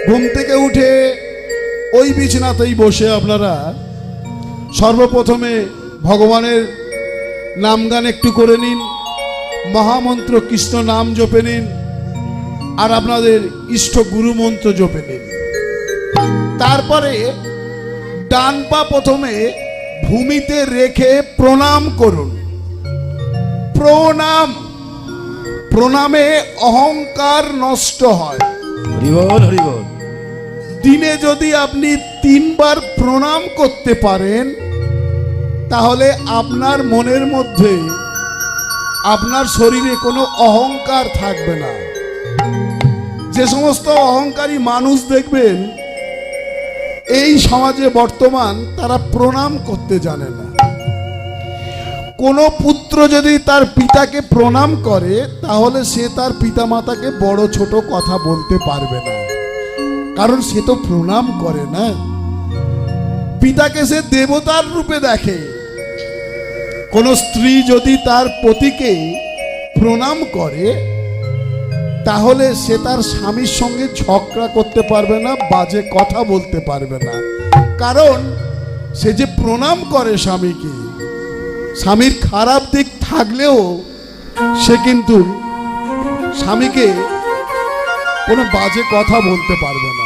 ঘুম থেকে উঠে ওই বিছানাতেই বসে আপনারা সর্বপ্রথমে ভগবানের নাম গান একটু করে নিন, মহামন্ত্র কৃষ্ণ নাম জপে নিন, আর আপনাদের ইষ্ট গুরু মন্ত্র জপে নিন। তারপরে ডান পা প্রথমে ভূমিতে রেখে প্রণাম করুন। প্রণাম, প্রণামে অহংকার নষ্ট হয়। হরি বল, হরি বল। দিনে যদি আপনি 3 বার প্রণাম করতে পারেন তাহলে আপনার মনের মধ্যে, আপনার শরীরে কোনো অহংকার থাকবে না। যে সমস্ত অহংকারী মানুষ দেখবেন এই সমাজে বর্তমান, তারা প্রণাম করতে জানে না। কোনো পুত্র যদি তার পিতাকে প্রণাম করে তাহলে সে তার পিতামাতাকে বড় ছোট কথা বলতে পারবে না, কারণ সে তো প্রণাম করে না। পিতাকে সে দেবতার রূপে দেখে। কোন স্ত্রী যদি তার পতিকে প্রণাম করে তাহলে সে তার স্বামীর সঙ্গে ঝগড়া করতে পারবে না, বাজে কথা বলতে পারবে না, কারণ সে যে প্রণাম করে স্বামীকে, স্বামীর খারাপ দিক থাকলেও সে কিন্তু স্বামীকে কোনো বাজে কথা বলতে পারবে না।